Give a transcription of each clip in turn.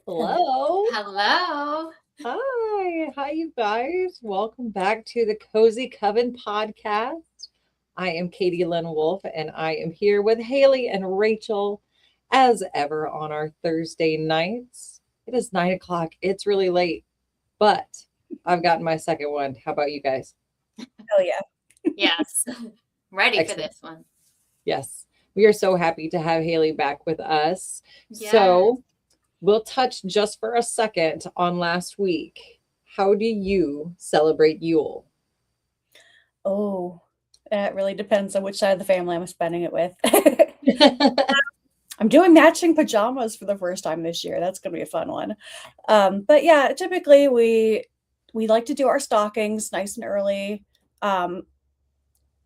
Hello. Hello. Hi, you guys. Welcome back to the Cozy Coven podcast. I am Katie Lynn Wolf, and I am here with Haley and Rachel as ever on our Thursday nights. It is 9 o'clock. It's really late, but I've gotten my second one. How about you guys? Hell yeah. Yes. Ready for Excellent. this one. Yes, we are so happy to have Haley back with us. Yes. So we'll touch just for a second on last week. How do you celebrate Yule? Oh, that really depends on which side of the family I'm spending it with. I'm doing matching pajamas for the first time this year. That's going to be a fun one. But yeah, typically we like to do our stockings nice and early.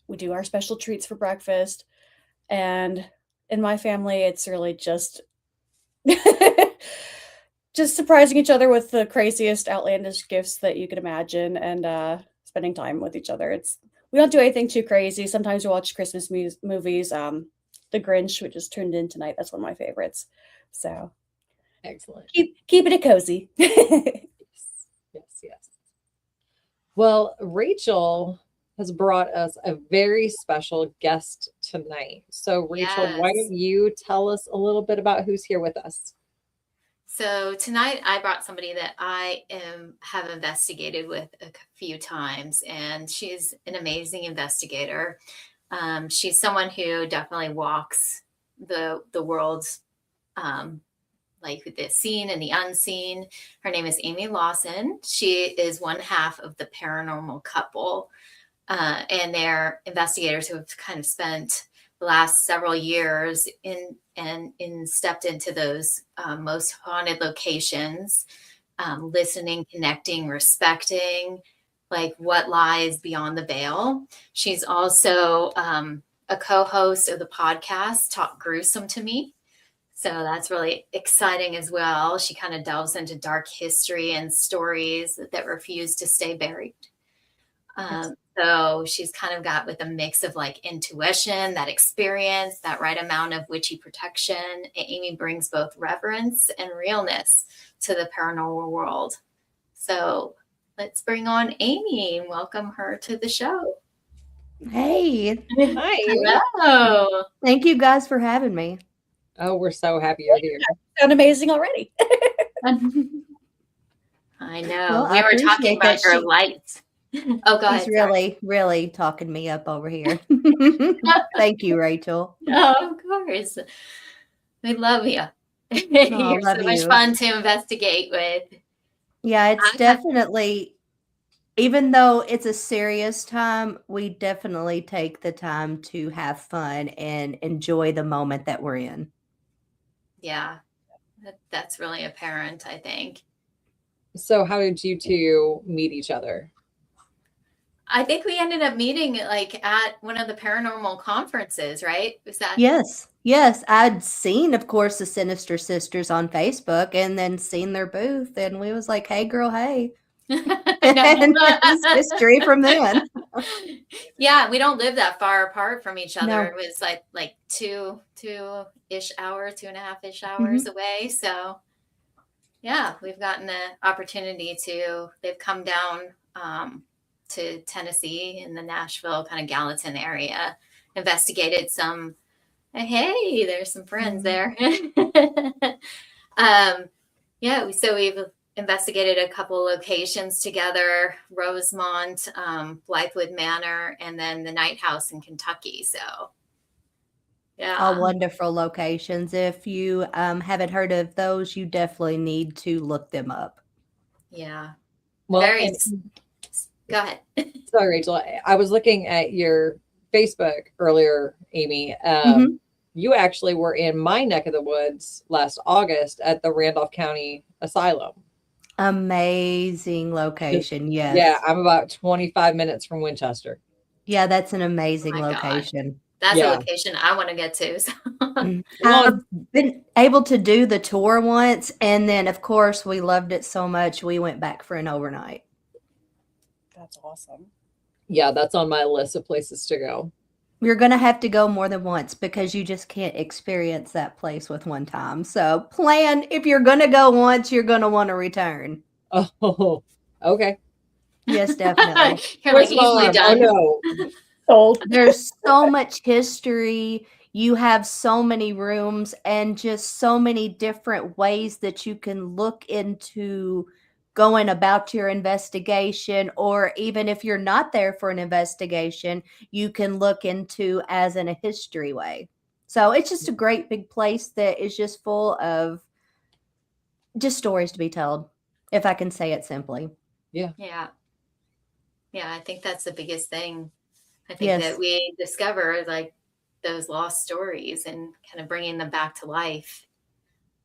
We do our special treats for breakfast. And in my family, it's really just just surprising each other with the craziest outlandish gifts that you could imagine and spending time with each other. We don't do anything too crazy. Sometimes we watch Christmas movies. The Grinch, which just turned in tonight, that's one of my favorites. So Excellent. keep it cozy. Yes. Well, Rachel has brought us a very special guest tonight. So, Rachel, why Yes. don't you tell us a little bit about who's here with us? So tonight I brought somebody that have investigated with a few times, and she's an amazing investigator. She's someone who definitely walks the world, like the seen and the unseen. Her name is Amy Lawson. She is one half of the Paranormal couple. And they're investigators who have kind of spent the last several years stepped into those most haunted locations, listening, connecting, respecting, like what lies beyond the veil. She's also a co-host of the podcast Talk Gruesome to Me. So that's really exciting as well. She kind of delves into dark history and stories that refuse to stay buried. So she's kind of got with a mix of like intuition, that experience, that right amount of witchy protection. Amy brings both reverence and realness to the paranormal world. So let's bring on Amy and welcome her to the show. Hey, Hi. Hello. thank you guys for having me. Oh, we're so happy you're here. Sound amazing already. I know. Well, we I were talking appreciate about that your lights. Oh, go ahead. He's really talking me up over here. Thank you, Rachel. Oh, of course. We love you. You're love so much you. fun to investigate with. Yeah, it's definitely, even though it's a serious time, we definitely take the time to have fun and enjoy the moment that we're in. Yeah, that's really apparent, I think. So, how did you two meet each other? I think we ended up meeting like at one of the paranormal conferences, right? Was that? Yes. I'd seen, of course, the Sinister Sisters on Facebook and then seen their booth, and we was like, hey, girl, hey. And it's history from then. Yeah, we don't live that far apart from each other. No. It was like two-ish hours, 2.5-ish hours away. So yeah, we've gotten the opportunity they've come down to Tennessee in the Nashville kind of Gallatin area, investigated some. Hey, there's some friends there. Yeah, so we've investigated a couple locations together: Rosemont, Blythewood Manor, and then the Night House in Kentucky. So yeah, All wonderful locations. If you haven't heard of those, you definitely need to look them up. Yeah. Well, Go ahead. Sorry, Rachel. I was looking at your Facebook earlier, Amy. You actually were in my neck of the woods last August at the Randolph County Asylum. Amazing location, yes. Yeah, I'm about 25 minutes from Winchester. Yeah, that's an amazing Oh my God. location. That's a location I want to get to. So. I've been able to do the tour once, and then, of course, we loved it so much, we went back for an overnight. That's awesome. Yeah, that's on my list of places to go. You're going to have to go more than once because you just can't experience that place with one time. So plan, if you're going to go once, you're going to want to return. Oh, okay. Yes, definitely. You're like Twist easily arm. done. Oh no. Sold. There's so much history. You have so many rooms and just so many different ways that you can look into going about your investigation, or even if you're not there for an investigation, you can look into as in a history way. So it's just a great big place that is just full of just stories to be told, if I can say it simply. Yeah. Yeah, I think that's the biggest thing. I think Yes. that we discover like those lost stories and kind of bringing them back to life.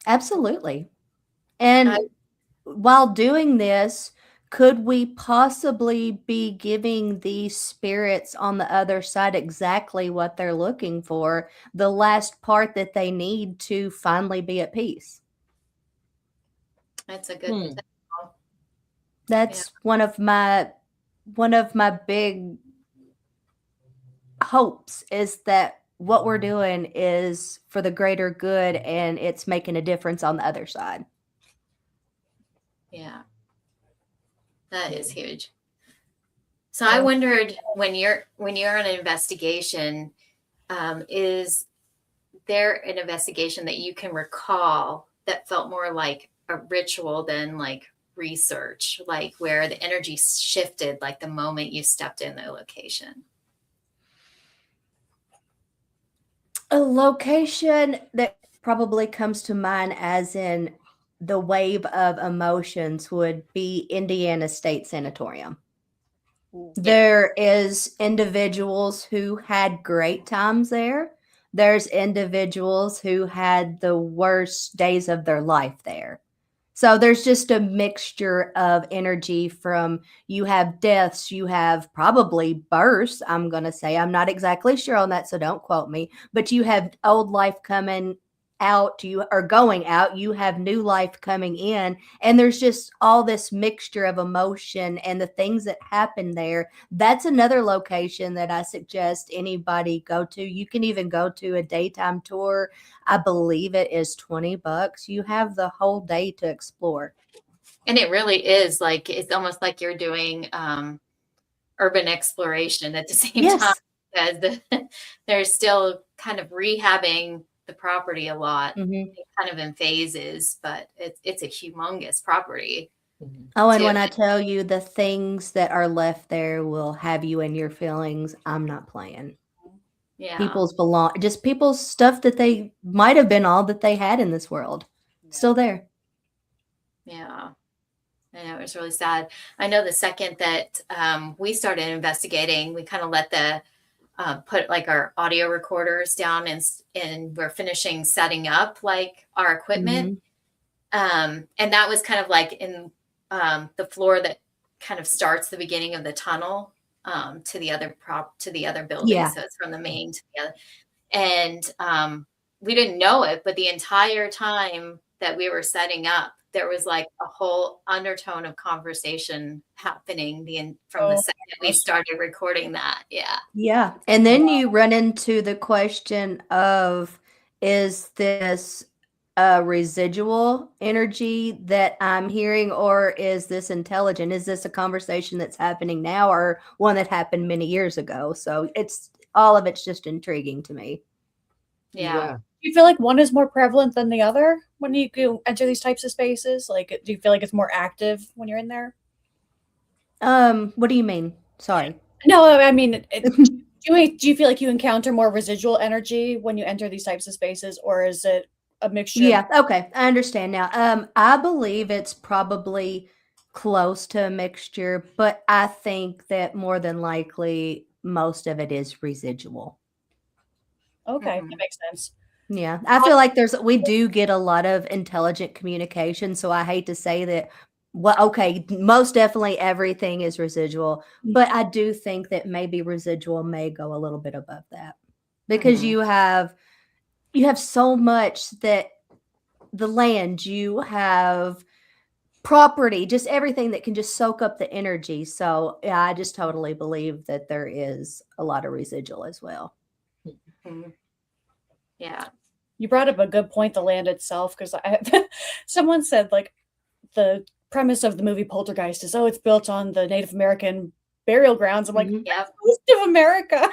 Absolutely. And while doing this, could we possibly be giving these spirits on the other side exactly what they're looking for, the last part that they need to finally be at peace? That's a good Hmm. That's one of my big hopes, is that what we're doing is for the greater good and it's making a difference on the other side. Yeah. That is huge. So I wondered, when you're on an investigation, is there an investigation that you can recall that felt more like a ritual than like research, like where the energy shifted like the moment you stepped in the location? A location that probably comes to mind as in the wave of emotions would be Indiana State Sanatorium. There is individuals who had great times there. There's individuals who had the worst days of their life there. So there's just a mixture of energy from, you have deaths, you have probably births, I'm going to say. I'm not exactly sure on that, so don't quote me. But you have old life coming out, you are going out, you have new life coming in. And there's just all this mixture of emotion and the things that happen there. That's another location that I suggest anybody go to. You can even go to a daytime tour. I believe it is $20. You have the whole day to explore. And it really is like, it's almost like you're doing urban exploration at the same time, because they're still kind of rehabbing the property a lot, kind of in phases, but it's a humongous property. Oh, and when I tell you the things that are left there will have you in your feelings, I'm not playing. Yeah. People's stuff that they might have been all that they had in this world. Still there. Yeah. I know, it was really sad. I know the second that we started investigating, we kind of let the put like our audio recorders down, and we're finishing setting up like our equipment. And that was kind of like in the floor that kind of starts the beginning of the tunnel to the other building. Yeah. So it's from the main to the other. And we didn't know it, but the entire time that we were setting up, there was like a whole undertone of conversation happening from the second we started recording that. Yeah. Yeah. And then you run into the question of, is this a residual energy that I'm hearing, or is this intelligent? Is this a conversation that's happening now, or one that happened many years ago? So all of it's just intriguing to me. Yeah. Do you feel like one is more prevalent than the other when you go enter these types of spaces? Like, do you feel like it's more active when you're in there? What do you mean? Sorry. No, I mean, do you feel like you encounter more residual energy when you enter these types of spaces, or is it a mixture? Yeah. Okay. I understand now. I believe it's probably close to a mixture, but I think that more than likely most of it is residual. Okay, that makes sense. Yeah. I feel like we do get a lot of intelligent communication. So I hate to say that, most definitely everything is residual, but I do think that maybe residual may go a little bit above that, because you have so much, that the land, you have property, just everything that can just soak up the energy. So yeah, I just totally believe that there is a lot of residual as well. Mhm. Yeah. You brought up a good point, the land itself, because someone said like the premise of the movie Poltergeist is, oh, it's built on the Native American burial grounds. I'm like, Mhm. Yep. most of America.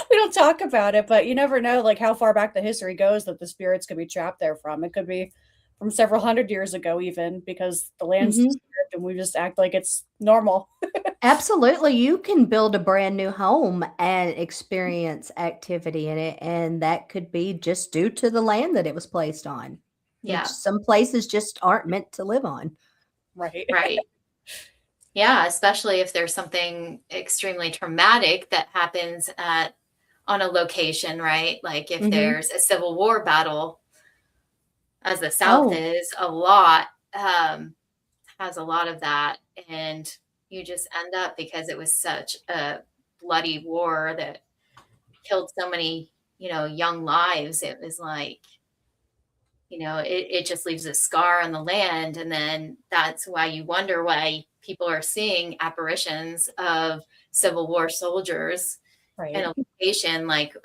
We don't talk about it, but you never know like how far back the history goes that the spirits could be trapped there from. It could be from several hundred years ago, even, because the land's Mhm. disturbed and we just act like it's normal. Absolutely. You can build a brand new home and experience activity in it, and that could be just due to the land that it was placed on. Yeah. Some places just aren't meant to live on. Right. Right. Yeah, especially if there's something extremely traumatic that happens on a location, right? Like if Mhm. there's a Civil War battle, as the South Oh, is a lot, has a lot of that, and you just end up, because it was such a bloody war that killed so many, young lives. It was like, it just leaves a scar on the land. And then that's why you wonder why people are seeing apparitions of Civil War soldiers in Right. a location like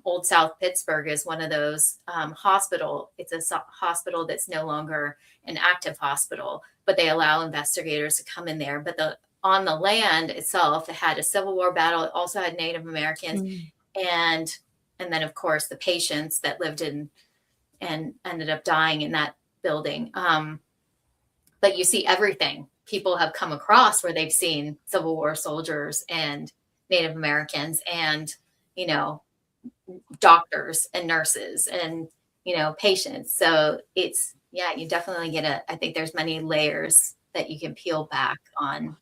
Old South Pittsburgh is one of those hospital. It's a hospital that's no longer an active hospital, but they allow investigators to come in there. But on the land itself, it had a Civil War battle. It also had Native Americans, mm, and then of course the patients that lived in and ended up dying in that building. But you see everything. People have come across where they've seen Civil War soldiers and Native Americans and, you know, doctors and nurses and, patients. So it's, yeah, you definitely I think there's many layers that you can peel back on.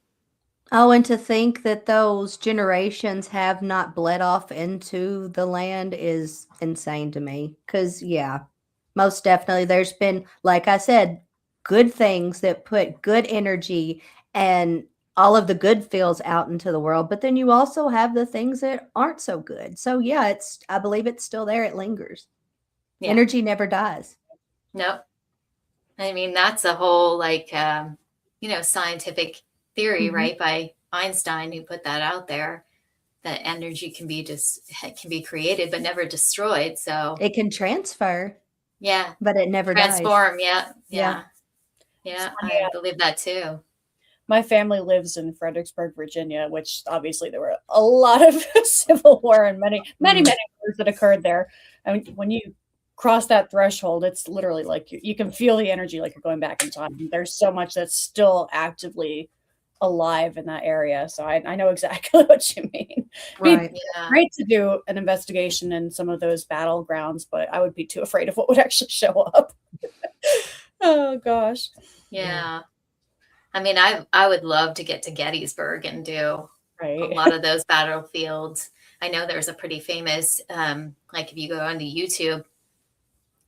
oh, and to think that those generations have not bled off into the land is insane to me. Because, yeah, most definitely, there's been, like I said, good things that put good energy and all of the good feels out into the world. But then you also have the things that aren't so good. So, yeah, I believe it's still there. It lingers. Yeah. Energy never dies. Nope. I mean, that's a whole scientific theory, Mhm. right? By Einstein, who put that out there, that energy can be created but never destroyed. So It can transfer, yeah, but it never dies. transform. Yeah, Yeah. yeah. I believe that too. My family lives in Fredericksburg, Virginia, which obviously there were a lot of Civil War and many wars that occurred there. I mean, when you cross that threshold, it's literally like you can feel the energy like you're going back in time. There's so much that's still actively alive in that area. So I know exactly what you mean. Right. Yeah. Great to do an investigation in some of those battlegrounds, but I would be too afraid of what would actually show up. Oh gosh. Yeah. I mean, I would love to get to Gettysburg and do a Right. lot of those battlefields. I know there's a pretty famous, like if you go onto YouTube,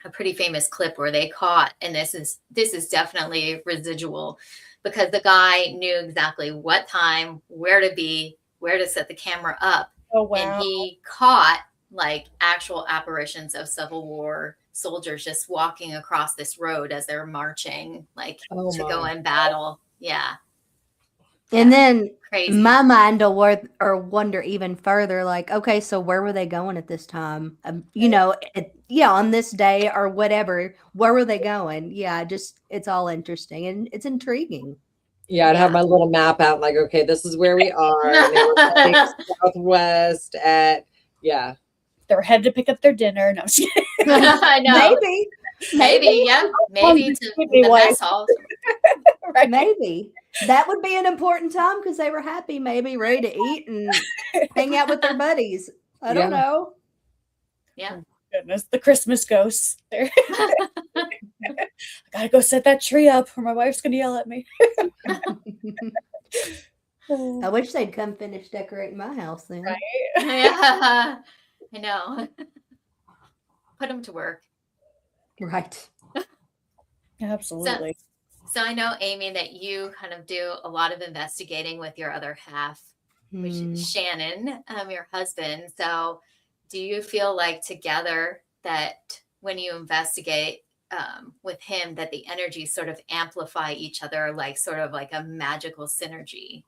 a pretty famous clip where they caught, and this is definitely residual, because the guy knew exactly what time, where to be, where to set the camera up, Oh and wow. he caught like actual apparitions of Civil War soldiers just walking across this road as they're marching, like Oh to go my. in battle. Yeah. And Yeah. then Crazy. my mind will wonder even further, like, okay, so where were they going at this time? On this day or whatever, where were they going? Yeah, it's all interesting and it's intriguing. Yeah, I'd have Yeah. my little map out, like, okay, this is where we are, and they were heading southwest at, yeah. They were headed to pick up their dinner. No, I'm just kidding. I know. Maybe, Yeah. Maybe to Maybe the why- mess hall. Right. maybe. That would be an important time because they were happy, maybe ready to eat and hang out with their buddies. I don't Yeah. know. Yeah. Goodness, the Christmas ghosts. There. I gotta go set that tree up, or my wife's gonna yell at me. I wish they'd come finish decorating my house then. Right. Yeah. I know. Put them to work. Right. Absolutely. So I know, Amy, that you kind of do a lot of investigating with your other half, which Hmm. is Shannon, your husband. So do you feel like together that when you investigate with him, that the energies sort of amplify each other, like sort of like a magical synergy?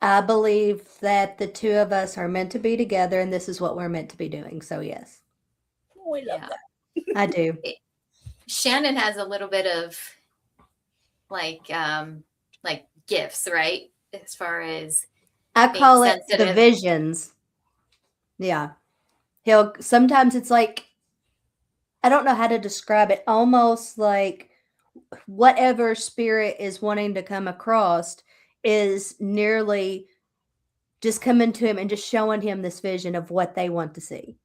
I believe that the two of us are meant to be together and this is what we're meant to be doing. So, yes. We love Yeah. that. I do. Shannon has a little bit of like gifts, right? As far as I being call it the sensitive. visions. Yeah. Sometimes it's like, I don't know how to describe it, almost like whatever spirit is wanting to come across is nearly just coming to him and just showing him this vision of what they want to see.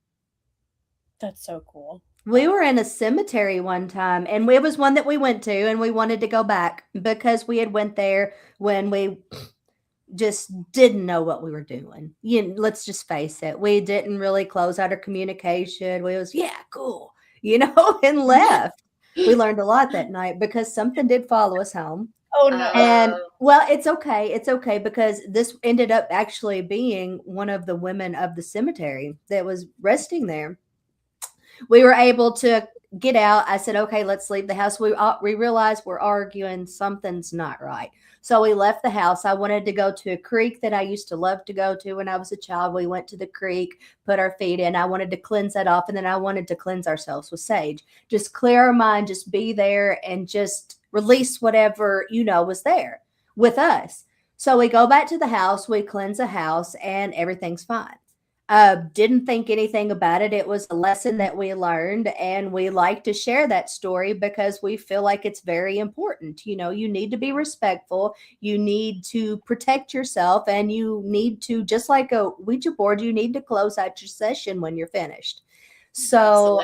That's so cool. We were in a cemetery one time, and it was one that we went to, and we wanted to go back because we had went there when we just didn't know what we were doing. Let's just face it. We didn't really close out our communication. We was, yeah, cool, and left. We learned a lot that night because something did follow us home. Oh no. And well, it's okay. It's okay because this ended up actually being one of the women of the cemetery that was resting there. We were able to get out. I said, okay, let's leave the house. We realized we're arguing. Something's not right. So we left the house. I wanted to go to a creek that I used to love to go to when I was a child. We went to the creek, put our feet in. I wanted to cleanse that off. And then I wanted to cleanse ourselves with sage. Just clear our mind, just be there and just release whatever, was there with us. So we go back to the house, we cleanse the house, and everything's fine. Didn't think anything about it. It was a lesson that we learned, and we like to share that story because we feel like it's very important. You need to be respectful. You need to protect yourself, and you need to, just like a Ouija board, you need to close out your session when you're finished. So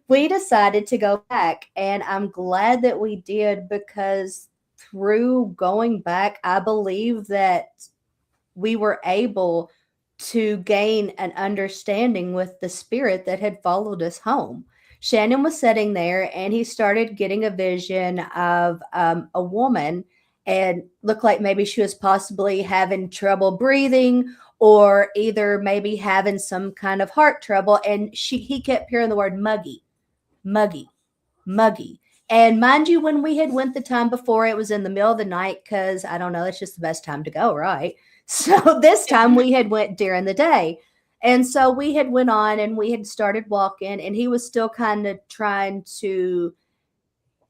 we decided to go back, and I'm glad that we did because through going back, I believe that we were able to gain an understanding with the spirit that had followed us home. Shannon was sitting there and he started getting a vision of a woman, and looked like maybe she was possibly having trouble breathing or either maybe having some kind of heart trouble. And he kept hearing the word muggy, muggy, muggy. And mind you, when we had went the time before, it was in the middle of the night because I don't know, it's just the best time to go, right? So this time we had went during the day. And so we had went on and we had started walking, and he was still kind of trying to,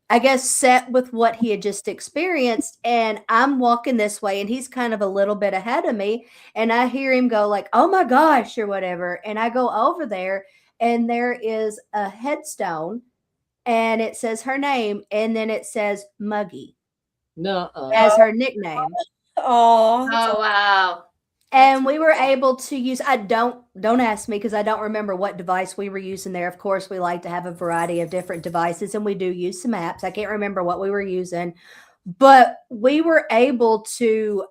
I guess, set with what he had just experienced. And I'm walking this way and he's kind of a little bit ahead of me. And I hear him go like, oh my gosh, or whatever. And I go over there and there is a headstone and it says her name. And then it says Muggy as her nickname. Oh, wow. And we were able to use, don't ask me because I don't remember what device we were using there. Of course, we like to have a variety of different devices, and we do use some apps. I can't remember what we were using, but we were able to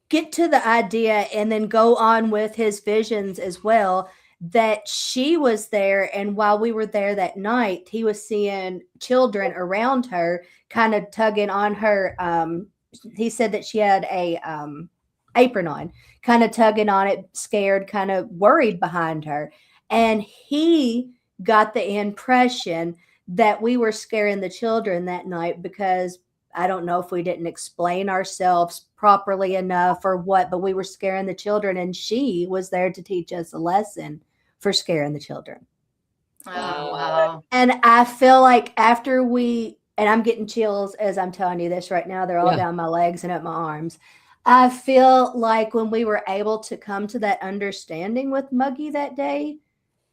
get to the idea and then go on with his visions as well, that she was there. And while we were there that night, he was seeing children around her kind of tugging on her. He said that she had a apron on, kind of tugging on it, scared, kind of worried behind her. And he got the impression that we were scaring the children that night because I don't know if we didn't explain ourselves properly enough or what, but we were scaring the children, and she was there to teach us a lesson for scaring the children. Oh, wow. And I feel like after and I'm getting chills as I'm telling you this right now, they're all down my legs and up my arms. I feel like when we were able to come to that understanding with Muggy that day,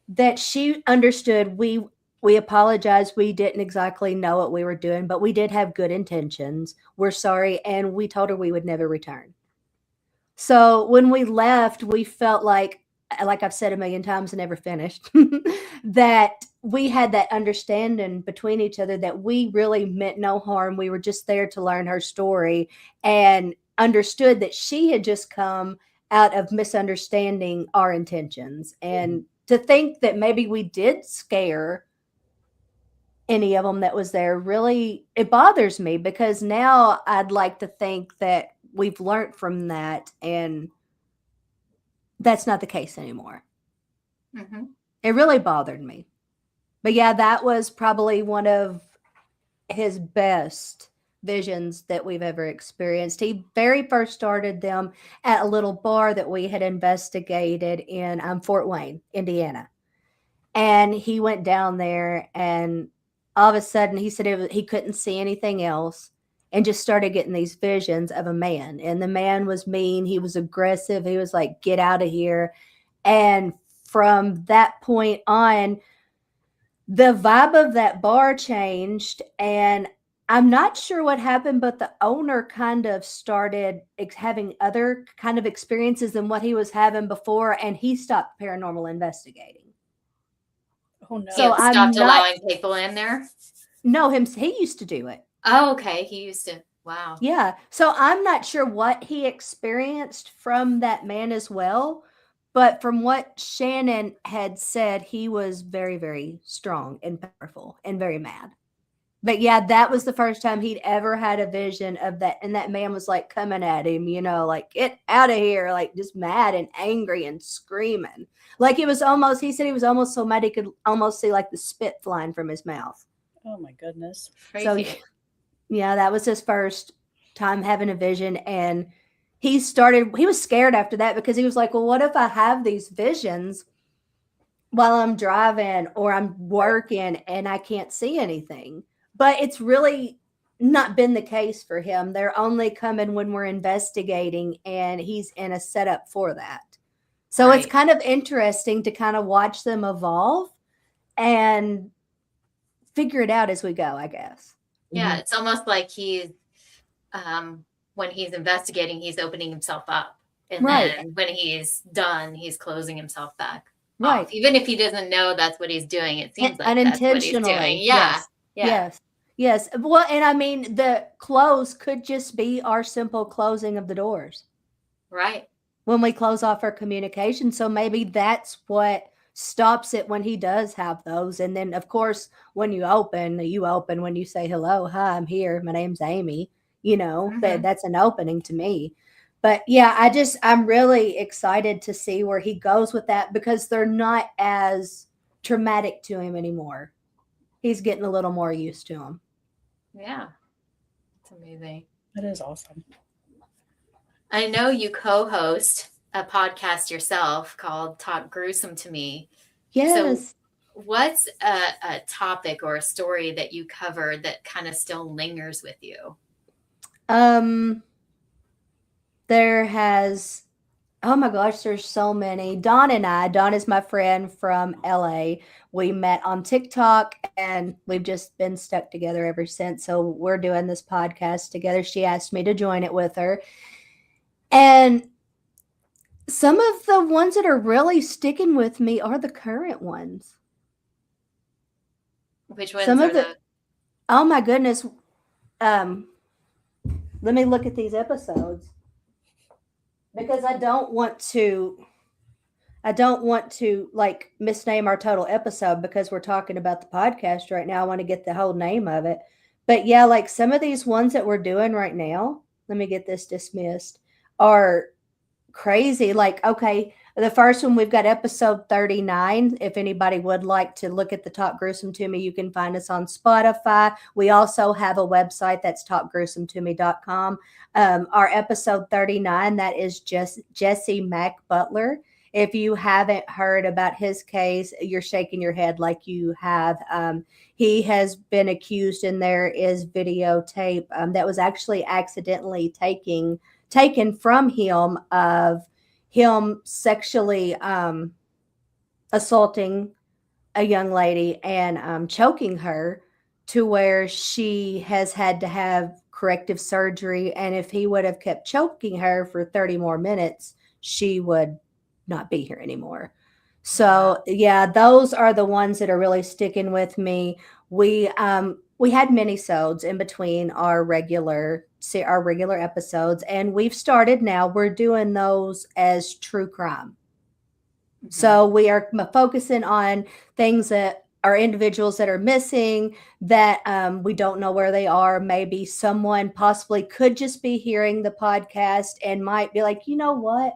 that she understood we apologized. We didn't exactly know what we were doing, but we did have good intentions. We're sorry. And we told her we would never return. So when we left, we felt like I've said a million times and never finished, that we had that understanding between each other that we really meant no harm. We were just there to learn her story and understood that she had just come out of misunderstanding our intentions. And to think that maybe we did scare any of them that was there, really, it bothers me because now I'd like to think that we've learned from that and that's not the case anymore. Mm-hmm. It really bothered me. But yeah, that was probably one of his best visions that we've ever experienced. He very first started them at a little bar that we had investigated in Fort Wayne, Indiana. And he went down there, and all of a sudden he said he couldn't see anything else, and just started getting these visions of a man. And the man was mean. He was aggressive. He was like, get out of here. And from that point on, the vibe of that bar changed. And I'm not sure what happened, but the owner kind of started having other kind of experiences than what he was having before. And he stopped paranormal investigating. Oh no. So He I'm stopped not- allowing people in there. No, he used to do it. Oh, okay. He used to. Wow. Yeah. So I'm not sure what he experienced from that man as well. But from what Shannon had said, he was very, very strong and powerful and very mad. But yeah, that was the first time he'd ever had a vision of that. And that man was like coming at him, like, get out of here, like just mad and angry and screaming. Like it was almost, he said he was almost so mad he could almost see like the spit flying from his mouth. Oh my goodness. So yeah, that was his first time having a vision. And he was scared after that because he was like, well, what if I have these visions while I'm driving or I'm working and I can't see anything? But it's really not been the case for him. They're only coming when we're investigating, and he's in a setup for that. So It's kind of interesting to kind of watch them evolve and figure it out as we go, I guess. Yeah, it's almost like he's when he's investigating, he's opening himself up. And then when he's done, he's closing himself back. Right. Off. Even if he doesn't know that's what he's doing, it seems like that's what he's doing. Yeah. Yes. Well, and I mean, the close could just be our simple closing of the doors. Right. When we close off our communication. So maybe that's what stops it when he does have those. And then, of course, when you open when you say, hello, hi, I'm here. My name's Amy. That's an opening to me. But yeah, I'm really excited to see where he goes with that because they're not as traumatic to him anymore. He's getting a little more used to them. Yeah. It's amazing. That is awesome. I know you co-host a podcast yourself called Talk Gruesome to Me. Yes. So what's a topic or a story that you covered that kind of still lingers with you? There has, oh my gosh, there's so many. Dawn is my friend from LA. We met on TikTok and we've just been stuck together ever since. So we're doing this podcast together. She asked me to join it with her. And some of the ones that are really sticking with me are the current ones. Which ones are those? Oh my goodness. Let me look at these episodes because I don't want to like misname our total episode because we're talking about the podcast right now. I want to get the whole name of it. But yeah, like some of these ones that we're doing right now, let me get this dismissed, are crazy. Like, okay, the first one, we've got episode 39. If anybody would like to look at the Talk Gruesome to Me, you can find us on Spotify. We also have a website that's talkgruesometomme.com. Our episode 39, that is just Jesse Mack Butler. If you haven't heard about his case, you're shaking your head like you have. He has been accused, and there is videotape that was actually accidentally taken from him of him sexually assaulting a young lady and choking her to where she has had to have corrective surgery. And if he would have kept choking her for 30 more minutes, she would not be here anymore. So yeah, those are the ones that are really sticking with me. We had mini-sodes in between our regular episodes, and we're doing those as true crime. Mm-hmm. So we are focusing on things that are individuals that are missing, that we don't know where they are. Maybe someone possibly could just be hearing the podcast and might be like, you know what?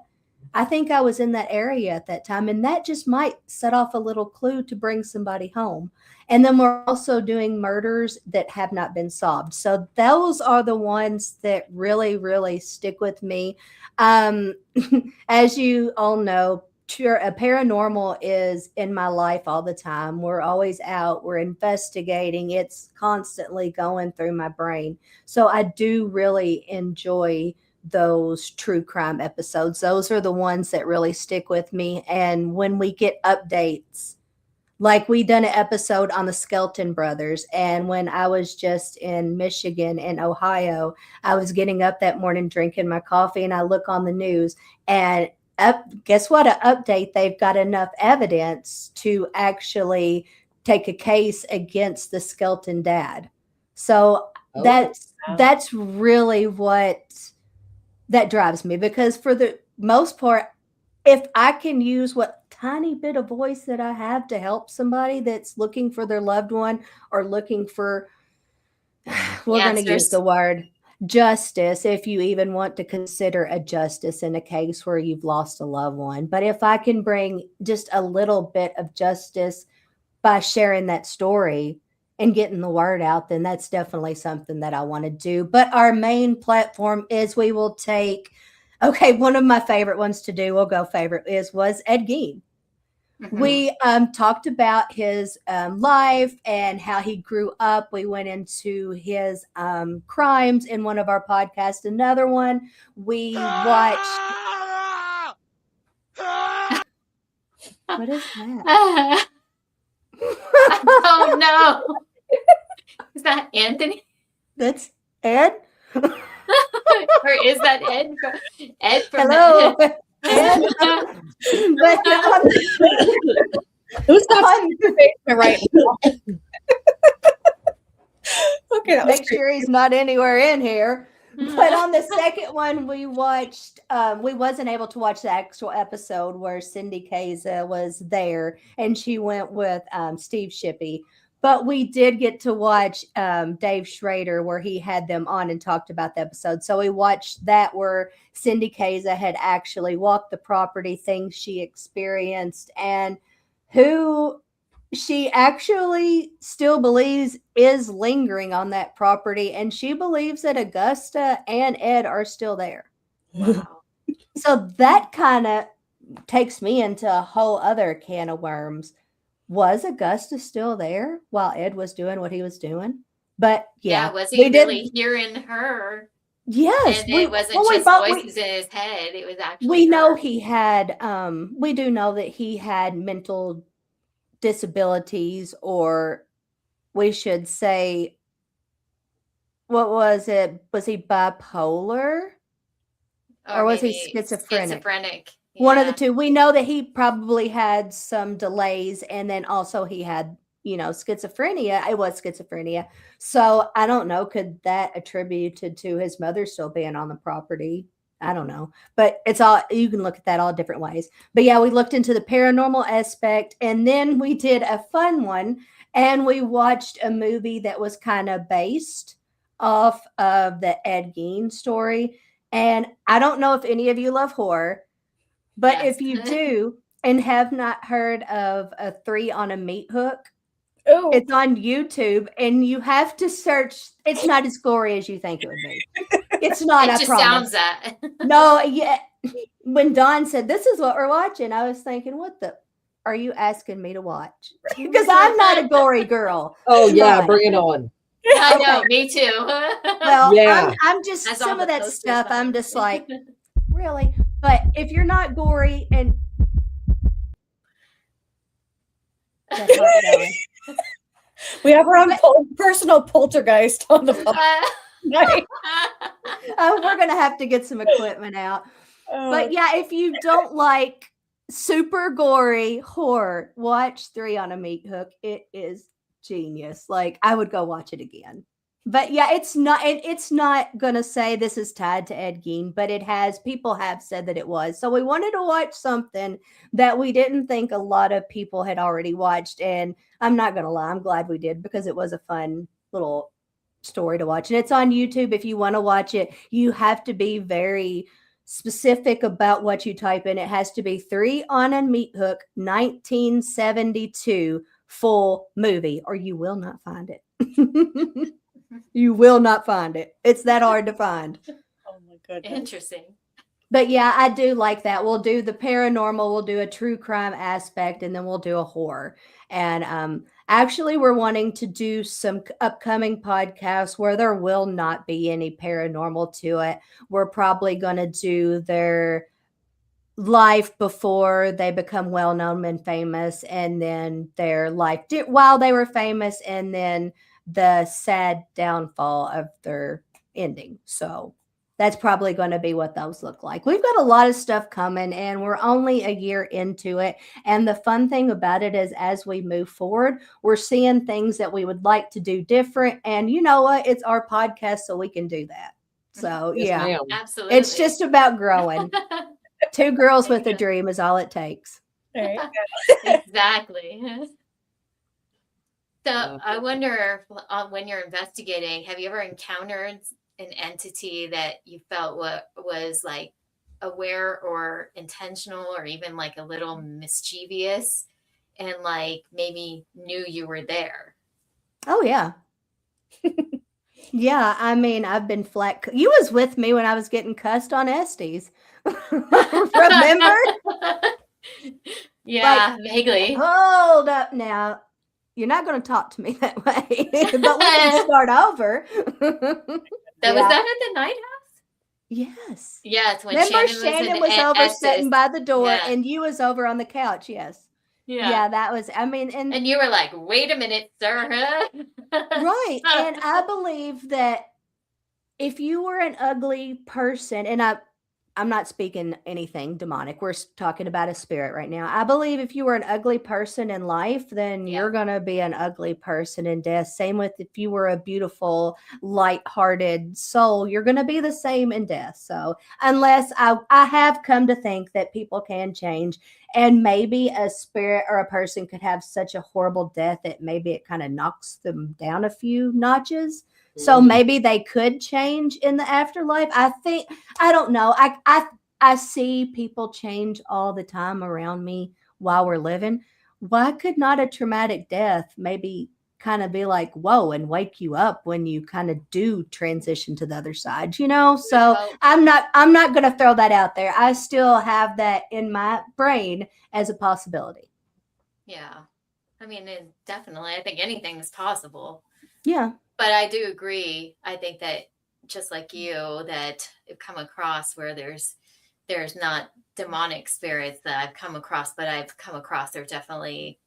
I think I was in that area at that time, and that just might set off a little clue to bring somebody home. And then we're also doing murders that have not been solved. So those are the ones that really, really stick with me. As you all know, paranormal is in my life all the time. We're always out, we're investigating, it's constantly going through my brain. So I do really enjoy those true crime episodes. Those are the ones that really stick with me. And when we get updates, like we done an episode on the Skelton brothers, and when I was just in Michigan and Ohio, I was getting up that morning drinking my coffee, and I look on the news, and guess what? An update. They've got enough evidence to actually take a case against the Skelton dad. So that's really what that drives me, because for the most part, if I can use what tiny bit of voice that I have to help somebody that's looking for their loved one or looking for, we're going to use the word justice, if you even want to consider a justice in a case where you've lost a loved one. But if I can bring just a little bit of justice by sharing that story and getting the word out, then that's definitely something that I want to do. But our main platform is we will take, one of my favorite ones to do, was Ed Gein. Mm-hmm. We talked about his life and how he grew up. We went into his crimes in one of our podcasts. Another one, we watched. What is that? Oh no! Is that Anthony? That's Ed. Or is that Ed? Ed from Hello. Ed. But who's on your basement right now? Okay, make sure he's not anywhere in here. But on the second one, we watched. We wasn't able to watch the actual episode where Cindy Kaza was there, and she went with Steve Shippey. But we did get to watch Dave Schrader, where he had them on and talked about the episode. So we watched that, where Cindy Kaza had actually walked the property, things she experienced, and who she actually still believes is lingering on that property. And she believes that Augusta and Ed are still there. Wow. So that kind of takes me into a whole other can of worms. Was Augusta still there while Ed was doing what he was doing? But yeah, was he really hearing her? Yes, and it wasn't just voices in his head. It was actually. We know he had. We do know that he had mental disabilities, or we should say, what was it? Was he bipolar, or was he schizophrenic? Yeah. One of the two. We know that he probably had some delays, and then also he had, schizophrenia. It was schizophrenia. So I don't know. Could that attributed to his mother still being on the property? I don't know. But it's all, you can look at that all different ways. But yeah, we looked into the paranormal aspect, and then we did a fun one, and we watched a movie that was kind of based off of the Ed Gein story. And I don't know if any of you love horror, but yes. If you do and have not heard of a 3 on a Meat Hook, it's on YouTube, and you have to search. It's not as gory as you think it would be. It's not. It just sounds that. No, yeah. When Dawn said this is what we're watching, I was thinking, what the are you asking me to watch? Because I'm not a gory girl. Oh yeah, bring it on. I know, me too. Well, yeah. I'm just some of that stuff. I'm just like, really. But if you're not gory and we have our own personal poltergeist on the phone. We're gonna have to get some equipment out. But yeah, if you don't like super gory horror, watch 3 on a Meat Hook. It is genius. Like, I would go watch it again. But yeah, it's not gonna say this is tied to Ed Gein, but people have said that it was. So we wanted to watch something that we didn't think a lot of people had already watched. And I'm not gonna lie, I'm glad we did, because it was a fun little story to watch. And it's on YouTube. If you want to watch it, you have to be very specific about what you type in. It has to be 3 on a Meat Hook 1972 full movie, or you will not find it. You will not find it. It's that hard to find. Oh my goodness. Interesting. But yeah, I do like that. We'll do the paranormal, we'll do a true crime aspect, and then we'll do a horror. And actually, we're wanting to do some upcoming podcasts where there will not be any paranormal to it. We're probably going to do their life before they become well known and famous, and then their life while they were famous, and then the sad downfall of their ending. So that's probably going to be what those look like. We've got a lot of stuff coming, and we're only a year into it. And the fun thing about it is, as we move forward, we're seeing things that we would like to do different. And you know what? It's our podcast, so we can do that. So, Yes, yeah, ma'am. Absolutely. it's just about growing. Two girls with a dream is all it takes. There you go. Exactly. So Yeah. I wonder, when you're investigating, have you ever encountered an entity that you felt was like aware or intentional or even like a little mischievous and like maybe knew you were there? Oh, yeah. Yeah, I mean, I've been flat. You was with me when I was getting cussed on Estes. Remember? Yeah, vaguely. Hold up now. You're not going to talk to me that way, but we can start over. Was that at the night house? Yes. Yes, when Remember, Shannon was over Estes. sitting by the door, Yeah. and you was over on the couch. Yes. Yeah, that was, I mean, and you were like, wait a minute, sir. Right. And I believe that if you were an ugly person, and I'm not speaking anything demonic, we're talking about a spirit right now. I believe if you were an ugly person in life, then you're going to be an ugly person in death. Same with if you were a beautiful, light-hearted soul, you're going to be the same in death. So unless I have come to think that people can change, and maybe a spirit or a person could have such a horrible death that maybe it kind of knocks them down a few notches. So maybe they could change in the afterlife. I don't know. I see people change all the time around me while we're living. Why could not a traumatic death maybe kind of be like, whoa, and wake you up when you kind of do transition to the other side, you know? So I'm not going to throw that out there. I still have that in my brain as a possibility. Yeah. I mean, definitely, I think anything is possible. Yeah. But I do agree. I think that just like you, that I've come across where there's not demonic spirits that I've come across, but I've come across there's definitely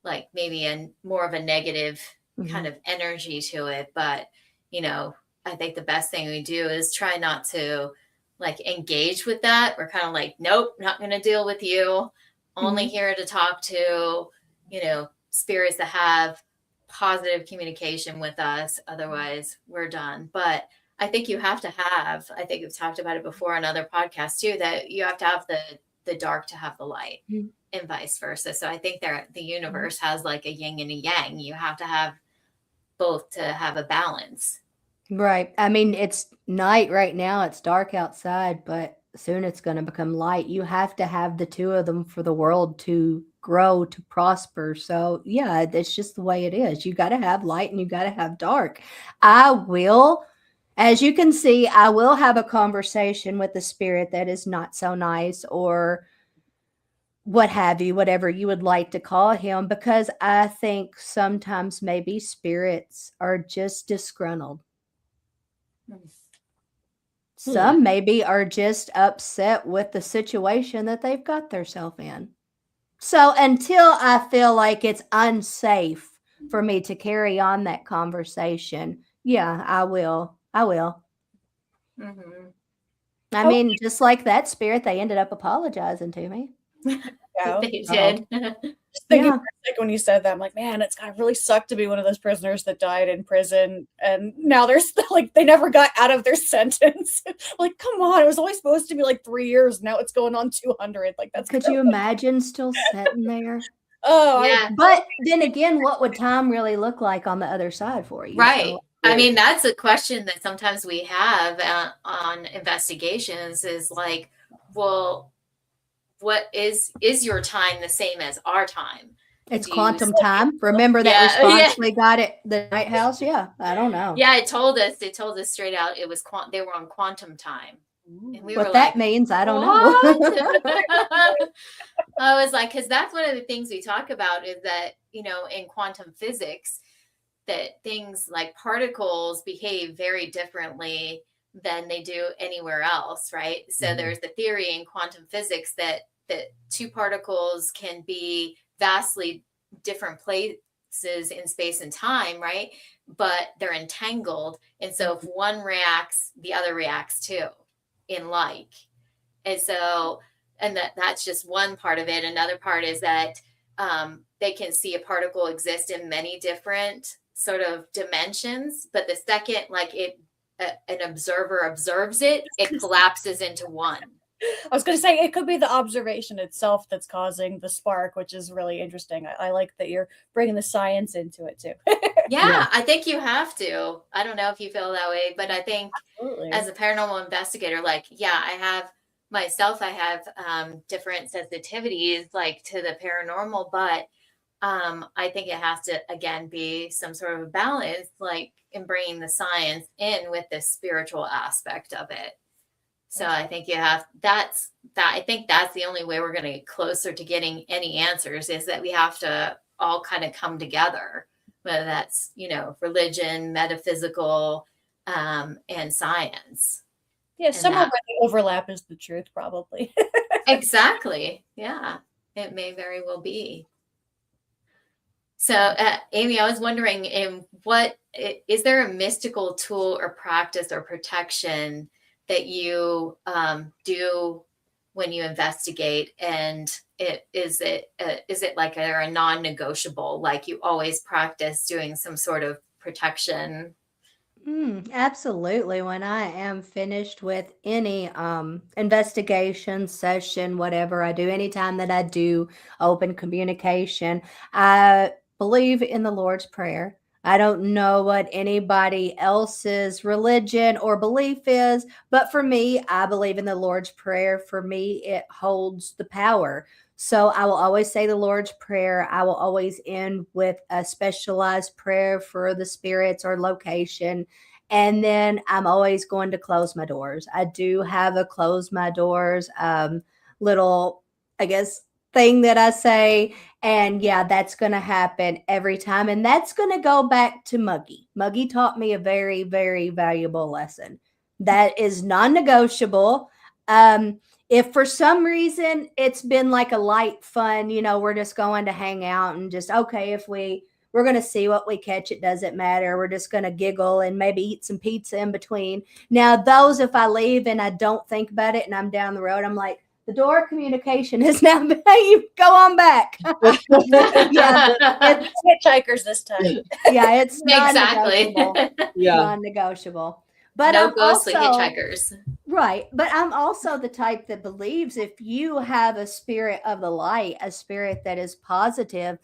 like maybe more of a negative kind of energy to it. But, you know, I think the best thing we do is try not to like engage with that. We're kind of like, nope, not going to deal with you. Only here to talk to, you know, spirits that have positive communication with us. Otherwise we're done. But I think you have to have, I think we've talked about it before on other podcasts too, that you have to have the dark to have the light and vice versa. So I think the universe has like a yin and a yang. You have to have both to have a balance. Right. I mean, it's night right now. It's dark outside, but soon it's going to become light. You have to have the two of them for the world to grow, to prosper. So yeah, that's just the way it is. You got to have light and you got to have dark. As you can see, I will have a conversation with the spirit that is not so nice, or what have you, whatever you would like to call him, because I think sometimes maybe spirits are just disgruntled. Some maybe are just upset with the situation that they've got themselves in. So until I feel like it's unsafe for me to carry on that conversation, yeah, I will. I mean, just like that spirit, they ended up apologizing to me. They did. Just thinking for a second when you said that, I'm like, man, it's gotta really suck to be one of those prisoners that died in prison, and now they're still, like, they never got out of their sentence. Like, come on, it was only supposed to be like 3 years. Now it's going on 200. Like, that's could you imagine still sitting there? Oh, yeah. But then again, what would time really look like on the other side for you? Right. So, I mean, that's a question that sometimes we have on investigations is like, well, what is your time the same as our time? it's quantum time. Remember that response we got at the Night House? Yeah, I don't know. Yeah, it told us straight out it was they were on quantum time. And we What were that like, means, I don't what? know. I was like, because that's one of the things we talk about is that, in quantum physics, that things like particles behave very differently than they do anywhere else, right? So there's the theory in quantum physics that two particles can be vastly different places in space and time, right? But they're entangled. And so if one reacts, the other reacts too in like. And so, and that's just one part of it. Another part is that they can see a particle exist in many different sort of dimensions, but the second like an observer observes it, it collapses into one. I was going to say it could be the observation itself that's causing the spark, which is really interesting. I like that you're bringing the science into it too. Yeah, I think you have to. I don't know if you feel that way, but I think Absolutely. as a paranormal investigator, like, yeah, I have different sensitivities like to the paranormal, but I think it has to, again, be some sort of a balance, like in bringing the science in with the spiritual aspect of it. So I think I think that's the only way we're going to get closer to getting any answers is that we have to all kind of come together, whether that's, religion, metaphysical, and science. Yeah, somewhere where the overlap is the truth, probably. Exactly. Yeah, it may very well be. So, Amy, I was wondering, is there a mystical tool or practice or protection that you do when you investigate, and is it like a non-negotiable, like you always practice doing some sort of protection? Absolutely. When I am finished with any investigation session, whatever I do, anytime that I do open communication, I believe in the Lord's Prayer. I don't know what anybody else's religion or belief is, but for me, I believe in the Lord's Prayer. For me, it holds the power. So I will always say the Lord's Prayer. I will always end with a specialized prayer for the spirits or location. And then I'm always going to close my doors. I do have a close my doors little, I guess, thing that I say. And yeah, that's going to happen every time. And that's going to go back to Muggy. Muggy taught me a very, very valuable lesson. That is non-negotiable. If for some reason it's been like a light fun, we're just going to hang out and just, okay, if we're going to see what we catch, it doesn't matter. We're just going to giggle and maybe eat some pizza in between. Now, those, if I leave and I don't think about it and I'm down the road, I'm like, the door of communication is now, you go on back. Yeah, it's hitchhikers this time. Yeah, it's exactly. Non-negotiable. But no I'm ghostly also, hitchhikers. Right. But I'm also the type that believes if you have a spirit of the light, a spirit that is positive,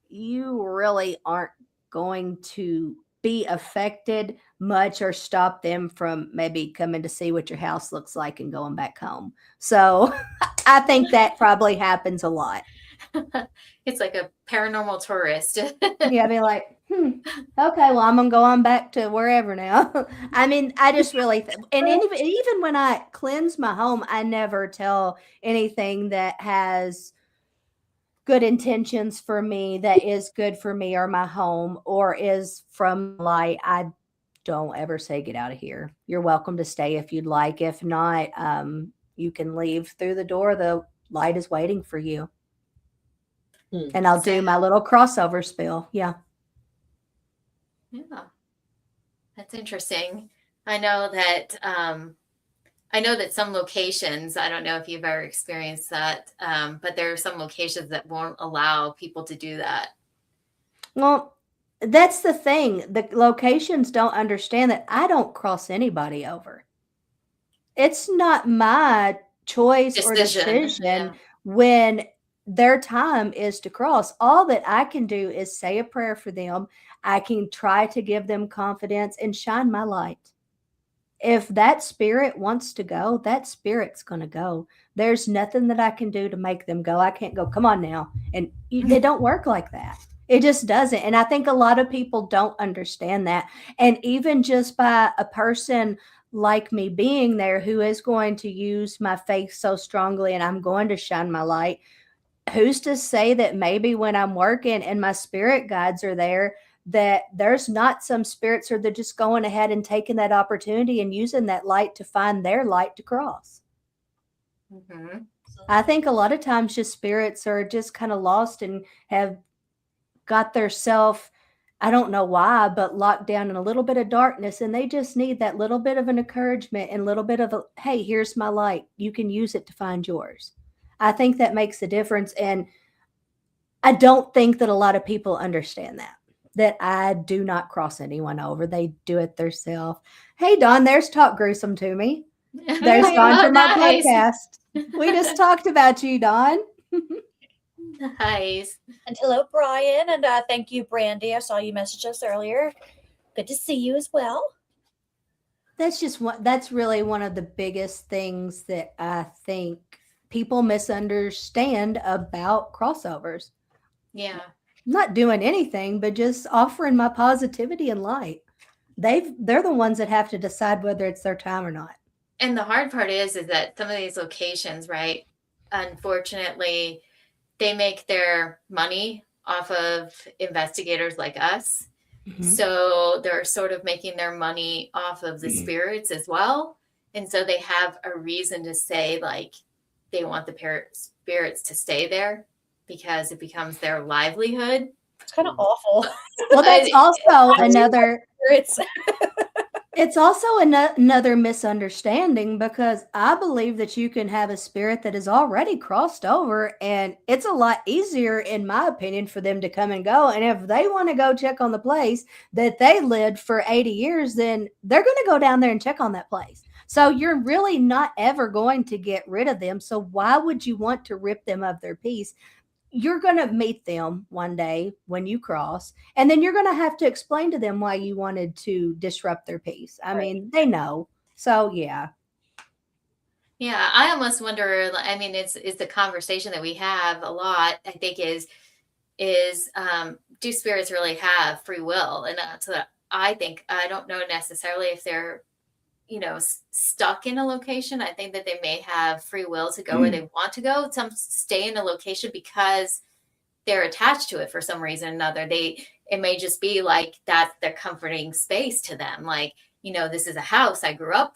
you really aren't going to be affected much or stop them from maybe coming to see what your house looks like and going back home. So I think that probably happens a lot. It's like a paranormal tourist. Yeah, be like, okay, well, I'm gonna go on back to wherever now. I mean, I just really, and even when I cleanse my home, I never tell anything that has good intentions for me, that is good for me or my home, or is from light. I don't ever say, get out of here. You're welcome to stay if you'd like. If not, you can leave through the door. The light is waiting for you. And I'll do my little crossover spill. Yeah. Yeah. That's interesting. I know that some locations, I don't know if you've ever experienced that, but there are some locations that won't allow people to do that. Well, that's the thing. The locations don't understand that I don't cross anybody over. It's not my choice or decision when their time is to cross. All that I can do is say a prayer for them. I can try to give them confidence and shine my light. If that spirit wants to go, that spirit's going to go. There's nothing that I can do to make them go. I can't go, come on now. And it don't work like that. It just doesn't. And I think a lot of people don't understand that. And even just by a person like me being there who is going to use my faith so strongly and I'm going to shine my light. Who's to say that maybe when I'm working and my spirit guides are there, that there's not some spirits or they're just going ahead and taking that opportunity and using that light to find their light to cross. Mm-hmm. I think a lot of times just spirits are just kind of lost and have got their self, I don't know why, but locked down in a little bit of darkness, and they just need that little bit of an encouragement and a little bit of a, hey, here's my light. You can use it to find yours. I think that makes a difference. And I don't think that a lot of people understand that I do not cross anyone over. They do it themselves. Hey, Dawn, there's Talk Gruesome to me. There's Dawn from my podcast. We just talked about you, Dawn. Nice. And hello, Brian. And thank you, Brandy. I saw you message us earlier. Good to see you as well. That's really one of the biggest things that I think people misunderstand about crossovers. Yeah. I'm not doing anything, but just offering my positivity and light. They're the ones that have to decide whether it's their time or not. And the hard part is that some of these locations, right, unfortunately, they make their money off of investigators like us. Mm-hmm. So they're sort of making their money off of the spirits as well. And so they have a reason to say, like, they want the spirits to stay there because it becomes their livelihood. It's kind of awful. Well, that's also another... It's also another misunderstanding, because I believe that you can have a spirit that is already crossed over, and it's a lot easier, in my opinion, for them to come and go. And if they want to go check on the place that they lived for 80 years, then they're going to go down there and check on that place. So you're really not ever going to get rid of them. So why would you want to rip them of their peace? You're going to meet them one day when you cross, and then you're going to have to explain to them why you wanted to disrupt their peace. I mean, they know. So, yeah. Yeah, I almost wonder, I mean, it's the conversation that we have a lot, I think, is do spirits really have free will? And that's what I think. I don't know necessarily if they're, stuck in a location. I think that they may have free will to go where they want to go. Some stay in a location because they're attached to it for some reason or another. It may just be like that's their comforting space to them. Like, this is a house I grew up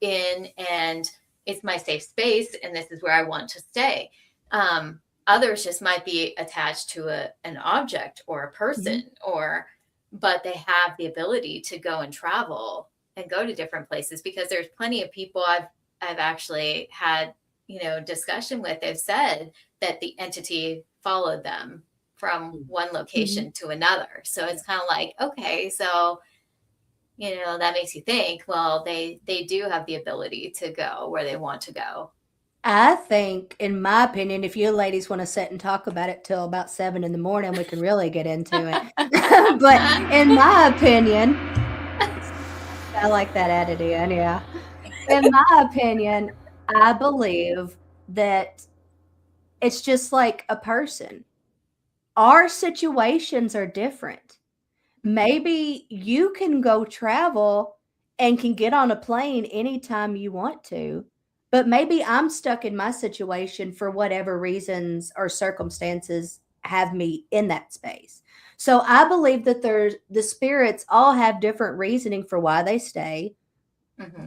in, and it's my safe space, and this is where I want to stay. Others just might be attached to an object or a person, but they have the ability to go and travel and go to different places, because there's plenty of people I've actually had, discussion with. They've said that the entity followed them from one location to another. So it's kind of like, okay, so, that makes you think, well, they do have the ability to go where they want to go. I think, in my opinion, if you ladies want to sit and talk about it till about 7 a.m, we can really get into it. But in my opinion, I like that added in, yeah. In my opinion, I believe that it's just like a person. Our situations are different. Maybe you can go travel and can get on a plane anytime you want to, but maybe I'm stuck in my situation for whatever reasons or circumstances have me in that space. So I believe that the spirits all have different reasoning for why they stay,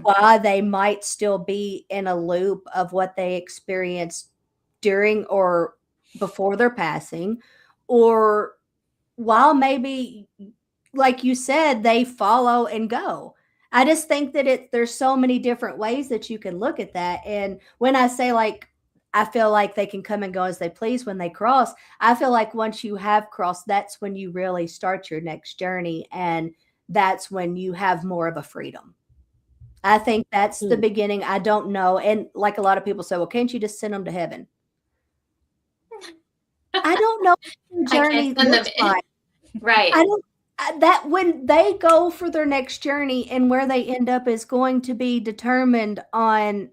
why they might still be in a loop of what they experienced during or before their passing, or while maybe, like you said, they follow and go. I just think that there's so many different ways that you can look at that. And when I say, like, I feel like they can come and go as they please when they cross, I feel like once you have crossed, that's when you really start your next journey. And that's when you have more of a freedom. I think that's the beginning. I don't know. And like a lot of people say, well, can't you just send them to heaven? I don't know what the journey looks like. Right. I don't. That when they go for their next journey and where they end up is going to be determined on,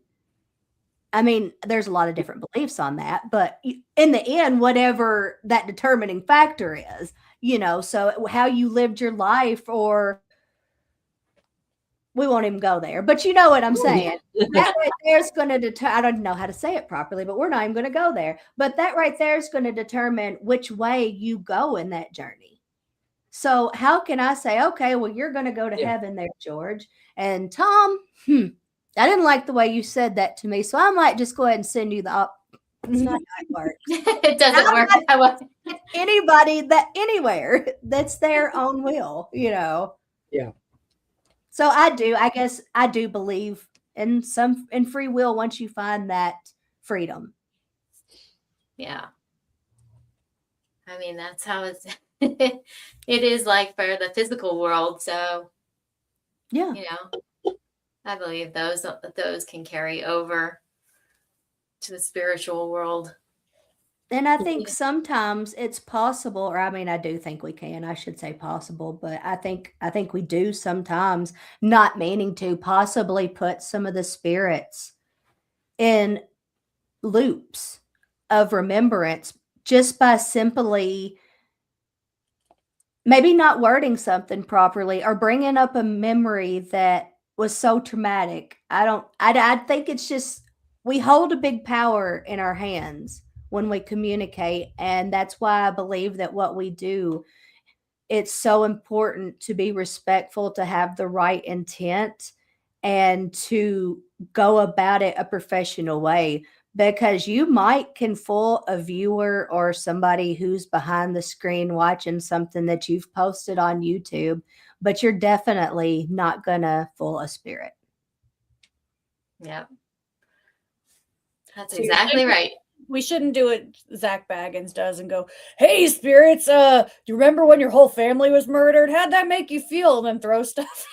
I mean, there's a lot of different beliefs on that, but in the end, whatever that determining factor is, so how you lived your life, or we won't even go there. But you know what I'm saying. That right there is going to determine. I don't know how to say it properly, but we're not even going to go there. But that right there is going to determine which way you go in that journey. So how can I say, okay, well, you're going to go to heaven there, George, and Tom? I didn't like the way you said that to me, so I might just go ahead and send you the. It's not how it works. It doesn't work that way. Anybody that anywhere that's their own will, Yeah. So I guess I do believe in free will once you find that freedom. Yeah. I mean, that's how it is like for the physical world. So, Yeah. I believe those can carry over to the spiritual world. And I think sometimes it's possible, or I mean, I do think we can. I should say possible, but I think we do sometimes, not meaning to, possibly put some of the spirits in loops of remembrance just by simply maybe not wording something properly or bringing up a memory that was so traumatic. I think it's just we hold a big power in our hands when we communicate, and that's why I believe that what we do, it's so important to be respectful, to have the right intent, and to go about it a professional way, because you might can fool a viewer or somebody who's behind the screen watching something that you've posted on YouTube, but you're definitely not gonna fool a spirit. Yep. That's exactly right. We shouldn't do what Zach Baggins does and go, "Hey, spirits, do you remember when your whole family was murdered? How'd that make you feel?" And then throw stuff.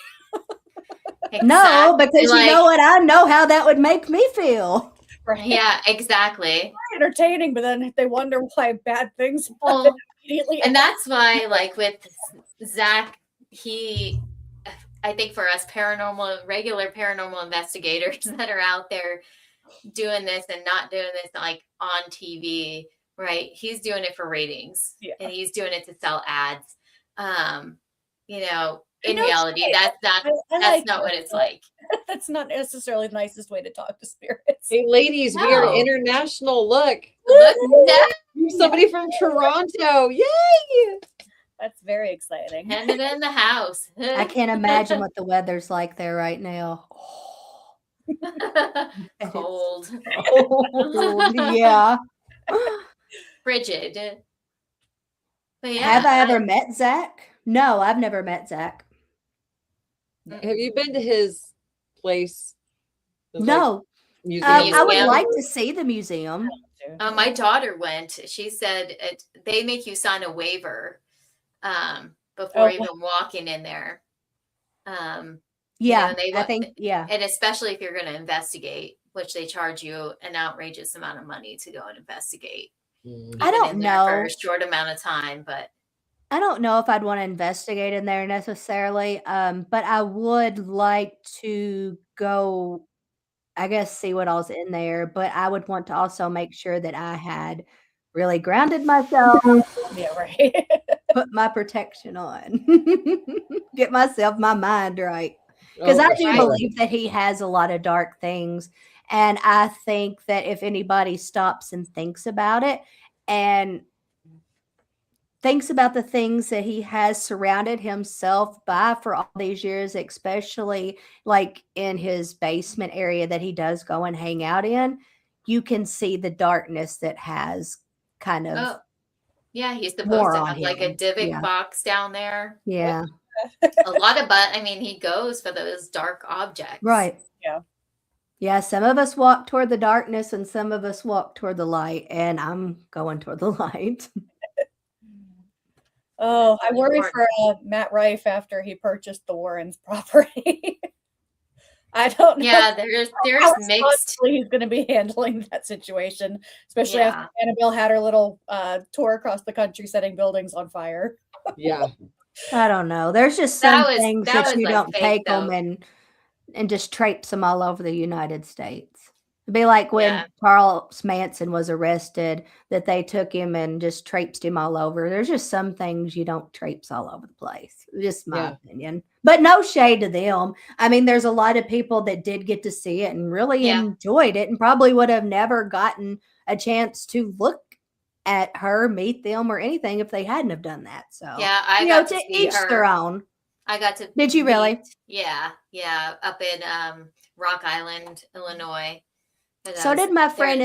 No, because you know what? I know how that would make me feel. Right. Yeah, exactly. Entertaining, but then they wonder why bad things Well, immediately. And that's why, like with Zach, I think for us regular paranormal investigators that are out there doing this and not doing this like on TV, right? He's doing it for ratings, and he's doing it to sell ads. In reality, that's not what it's like. That's not necessarily the nicest way to talk to spirits. Hey, ladies, we are international. Look, somebody from Toronto. Yay! That's very exciting. Canada in the house. I can't imagine what the weather's like there right now. Cold. Yeah. Frigid. But yeah, have I ever met Zach? No, I've never met Zach. Have you been to his place? No. I would like to see the museum. My daughter went. She said they make you sign a waiver before even walking in there. Yeah, I think, and especially if you're going to investigate, which they charge you an outrageous amount of money to go and investigate. I don't know for a short amount of time, but I don't know if I'd want to investigate in there necessarily. But I would like to go, I guess, see what all's in there. But I would want to also make sure that I had really grounded myself. Yeah, right. Put my protection on. Get my mind right. Because I do believe that he has a lot of dark things. And I think that if anybody stops and thinks about it and thinks about the things that he has surrounded himself by for all these years, especially like in his basement area that he does go and hang out in, you can see the darkness that has kind of. He's supposed to have like a Divic box down there. Yeah. A lot of, he goes for those dark objects. Right. Yeah. Yeah. Some of us walk toward the darkness and some of us walk toward the light, and I'm going toward the light. Oh, I worry for Matt Rife after he purchased the Warrens' property. I don't know. Yeah, there's mixed. He's going to be handling that situation, especially after Annabelle had her little tour across the country setting buildings on fire. Yeah. I don't know. There's just some things that you don't take them and just traipse them all over the United States. It'd be like when Yeah. Charles Manson was arrested, that they took him and just traipsed him all over. There's just some things you don't traipse all over the place. Just my Yeah. opinion. But no shade to them. I mean, there's a lot of people that did get to see it and really Yeah. enjoyed it and probably would have never gotten a chance to look at her, meet them, or anything if they hadn't have done that. So, Yeah, I you know, got to to see each their her. own. I got to Did you really? meet- Yeah, up in Rock Island, Illinois. And I So was did my there- friend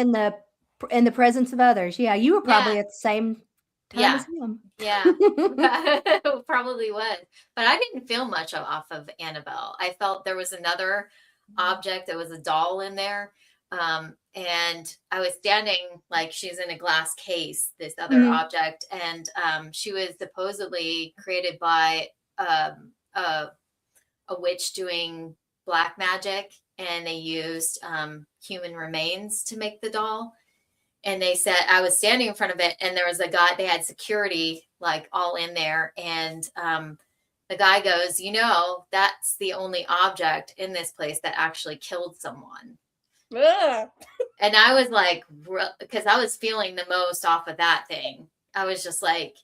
in the presence of others. Yeah, you were probably Yeah. at the same time Yeah. as him. Yeah, probably was. But I didn't feel much off of Annabelle. I felt there was another object. There was a doll in there. And I was standing like she's in a glass case, this other Mhm. object. And she was supposedly created by a witch doing black magic. And they used human remains to make the doll. And they said, I was standing in front of it, and there was a guy, they had security like all in there. And the guy goes, you know, that's the only object in this place that actually killed someone. Ugh. And I was like, because I was feeling the most off of that thing. I was just like,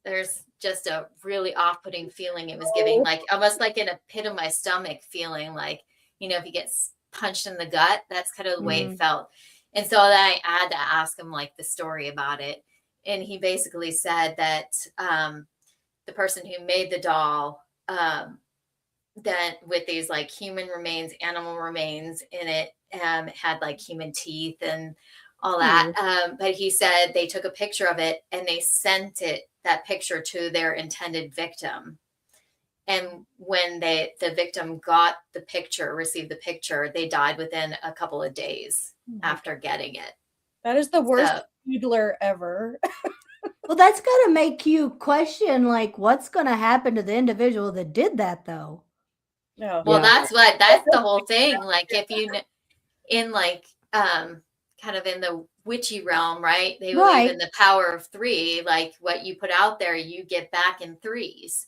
there's just a really off-putting feeling it was giving, like almost like in a pit of my stomach feeling, like, you know, if you get punched in the gut, that's kind of the way it felt. And so then I had to ask him like the story about it. And he basically said that the person who made the doll, then with these like human remains, animal remains in it, had like human teeth and all that. But he said they took a picture of it and they sent that picture to their intended victim. And when the victim got the picture, received the picture, they died within a couple of days after getting it. That is the worst So- doodler ever. Well, that's got to make you question, like, what's going to happen to the individual that did that, though? No. Well, Yeah. that's the whole thing. Like if you in like kind of in the witchy realm, right? They believe Right. in the power of three, like what you put out there, you get back in threes.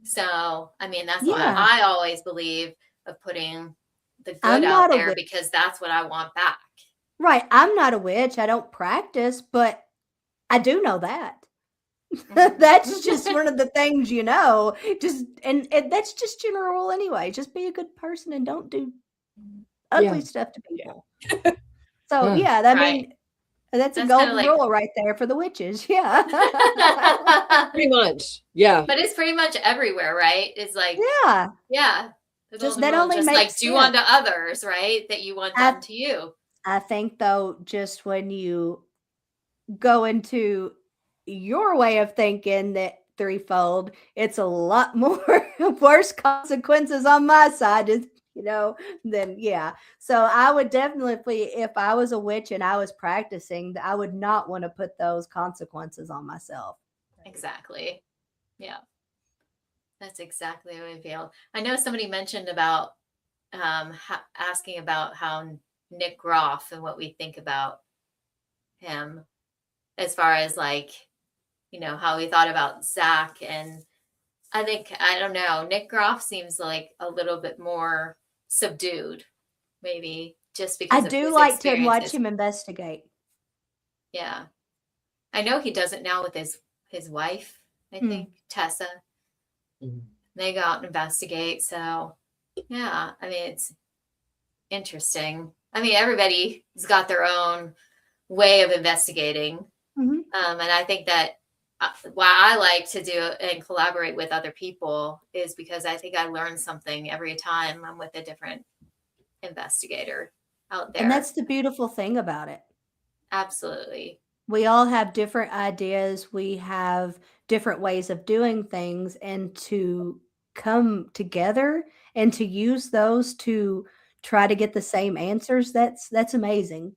So, I mean, that's why Yeah. I always believe of putting the good I'm out not a there witch. because that's what I want back. Right. I'm not a witch. I don't practice, but I do know that. Mhm. That's just one of the things, you know. Just and that's just general rule anyway. Just be a good person and don't do ugly Yeah. stuff to people. So Yeah. yeah, I Right. mean, that's a That's kinda golden like- rule right there for the witches. Yeah. Pretty much. Yeah. But it's pretty much everywhere, right? It's like, Yeah. yeah. The Just- golden that rule, only just like makes do sense. unto others, right? That you want I- done to you. I think though, just when you go into your way of thinking that threefold, it's a lot more worse consequences on my side, is you know, then yeah. So I would definitely, if I was a witch and I was practicing, I would not want to put those consequences on myself. Exactly. Yeah. That's exactly how I feel. I know somebody mentioned about asking about how Nick Groff and what we think about him as far as like, you know, how we thought about Zach. And I think, I don't know, Nick Groff seems like a little bit more subdued, maybe just because I of do his like to watch experiences. him investigate. Yeah. I know he does it now with his wife, I Hmm. think, Tessa. Mhm. They go out and investigate. So, yeah, I mean, it's interesting. I mean, everybody's got their own way of investigating. Mhm. And I think that why I like to do and collaborate with other people is because I think I learn something every time I'm with a different investigator out there. And that's the beautiful thing about it. Absolutely. We all have different ideas. We have different ways of doing things, and to come together and to use those to try to get the same answers, that's amazing.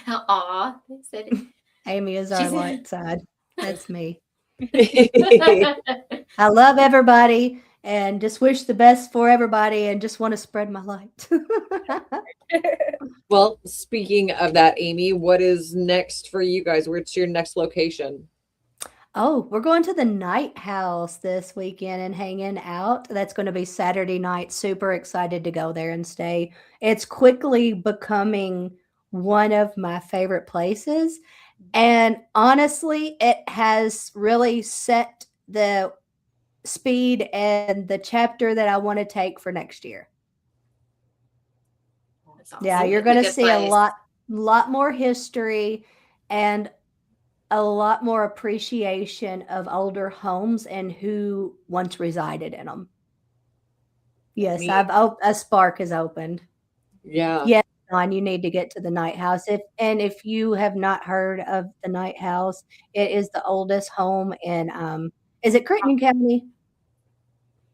Aw, they said it. Amy is our She's- light side. That's me. I love everybody and just wish the best for everybody and just want to spread my light. Well, speaking of that, Amy, what is next for you guys? Where's your next location? Oh, we're going to the Night House this weekend and hanging out. That's going to be Saturday night. Super excited to go there and stay. It's quickly becoming one of my favorite places. And honestly, it has really set the speed and the chapter that I want to take for next year. That's awesome. Yeah, you're It's a going to good see a place. lot more history and a lot more appreciation of older homes and who once resided in them. Yes, Me- a spark has opened. Yeah. Yes, Dawn, you need to get to the Night House. If you have not heard of the Night House, it is the oldest home in is it Crittenden County?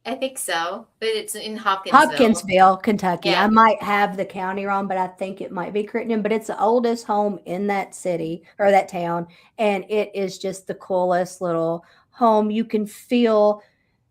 I think so, but it's in Hopkinsville. Hopkinsville, Kentucky. Yeah. I might have the county wrong, but I think it might be Crittenden, but it's the oldest home in that city or that town. And it is just the coolest little home. You can feel